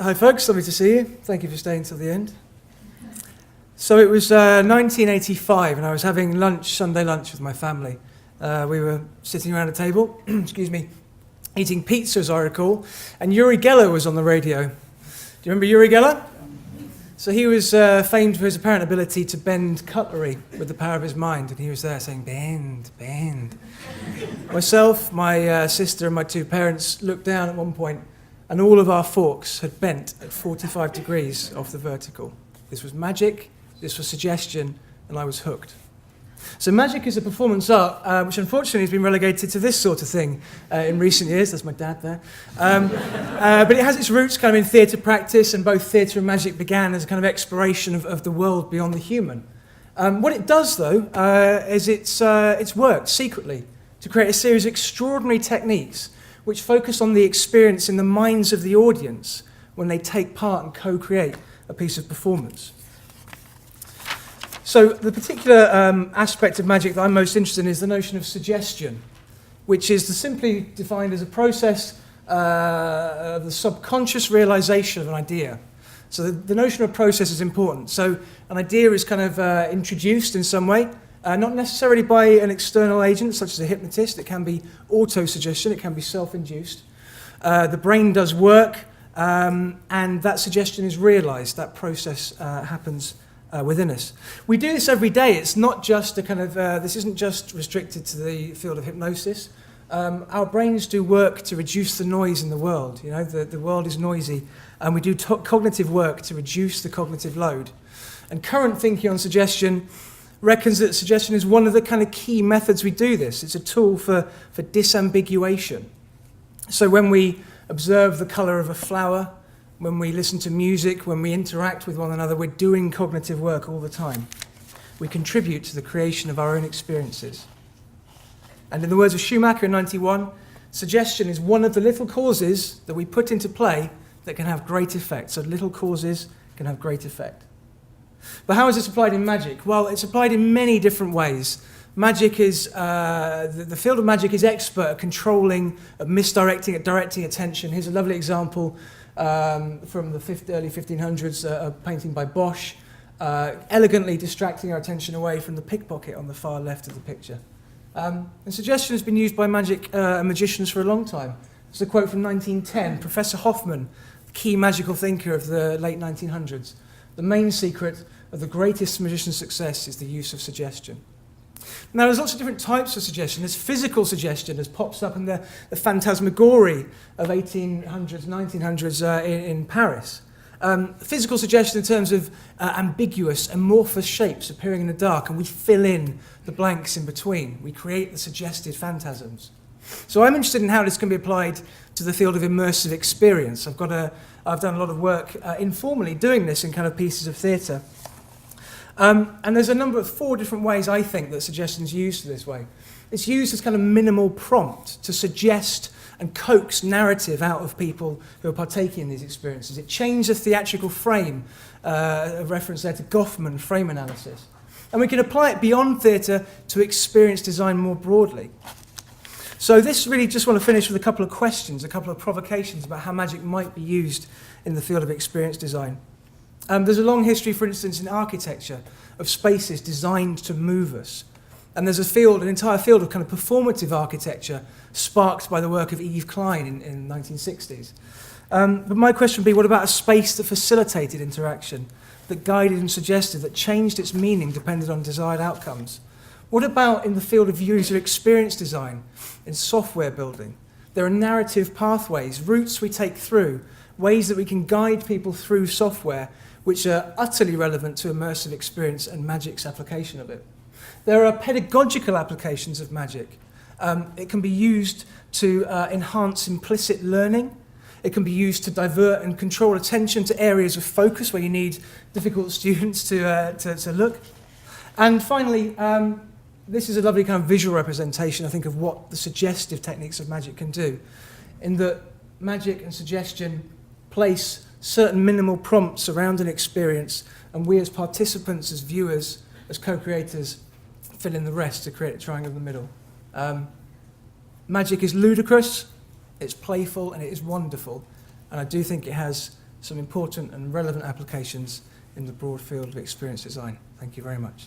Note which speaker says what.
Speaker 1: Hi folks, lovely to see you. Thank you for staying till the end. So it was 1985 and I was having lunch, Sunday lunch with my family. We were sitting around a table, excuse me, eating pizza as I recall, and Uri Geller was on the radio. Do you remember Uri Geller? So he was famed for his apparent ability to bend cutlery with the power of his mind, and he was there saying, bend, bend. Myself, my sister and my two parents looked down at one point, and all of our forks had bent at 45 degrees off the vertical. This was magic, this was suggestion, and I was hooked. So magic is a performance art, which unfortunately has been relegated to this sort of thing in recent years. That's my dad there. But it has its roots kind of in theatre practice, and both theatre and magic began as a kind of exploration of the world beyond the human. What it does, though, is it's worked secretly to create a series of extraordinary techniques which focus on the experience in the minds of the audience when they take part and co-create a piece of performance. So the particular aspect of magic that I'm most interested in is the notion of suggestion, which is simply defined as a process of the subconscious realization of an idea. So the notion of process is important. So an idea is kind of introduced in some way, not necessarily by an external agent, such as a hypnotist. It can be auto-suggestion, it can be self-induced. The brain does work, and that suggestion is realized. That process happens within us. We do this every day. It's not just a kind of, this isn't just restricted to the field of hypnosis. Our brains do work to reduce the noise in the world. You know, the world is noisy, and we do cognitive work to reduce the cognitive load. And current thinking on suggestion reckons that suggestion is one of the kind of key methods we do this. It's a tool for disambiguation. So when we observe the colour of a flower, when we listen to music, when we interact with one another, we're doing cognitive work all the time. We contribute to the creation of our own experiences. And in the words of Schumacher in 91, suggestion is one of the little causes that we put into play that can have great effect. So little causes can have great effect. But how is this applied in magic? Well, it's applied in many different ways. Magic is, the field of magic is expert at controlling, at misdirecting, at directing attention. Here's a lovely example from the early 1500s, a painting by Bosch, elegantly distracting our attention away from the pickpocket on the far left of the picture. And suggestion has been used by magicians for a long time. There's a quote from 1910, Professor Hoffman, the key magical thinker of the late 1900s. The main secret of the greatest magician's success is the use of suggestion. Now, there's lots of different types of suggestion. There's physical suggestion, as pops up in the phantasmagorie of 1800s, 1900s in Paris. Physical suggestion in terms of ambiguous, amorphous shapes appearing in the dark, and we fill in the blanks in between. We create the suggested phantasms. So I'm interested in how this can be applied to the field of immersive experience. I've done a lot of work informally doing this in kind of pieces of theatre. And there's a number of 4 different ways I think that suggestion is used this way. It's used as kind of minimal prompt to suggest and coax narrative out of people who are partaking in these experiences. It changes the theatrical frame, a reference there to Goffman frame analysis. And we can apply it beyond theatre to experience design more broadly. So this really just want to finish with a couple of questions, a couple of provocations about how magic might be used in the field of experience design. There's a long history, for instance, in architecture of spaces designed to move us. And there's an entire field of kind of performative architecture sparked by the work of Yves Klein in the 1960s. But my question would be, what about a space that facilitated interaction, that guided and suggested, that changed its meaning depending on desired outcomes? What about in the field of user experience design, in software building? There are narrative pathways, routes we take through, ways that we can guide people through software which are utterly relevant to immersive experience and magic's application of it. There are pedagogical applications of magic. It can be used to enhance implicit learning. It can be used to divert and control attention to areas of focus where you need difficult students to look. And finally, this is a lovely kind of visual representation, I think, of what the suggestive techniques of magic can do, in that magic and suggestion place certain minimal prompts around an experience, and we as participants, as viewers, as co-creators, fill in the rest to create a triangle in the middle. Magic is ludicrous, it's playful, and it is wonderful, and I do think it has some important and relevant applications in the broad field of experience design. Thank you very much.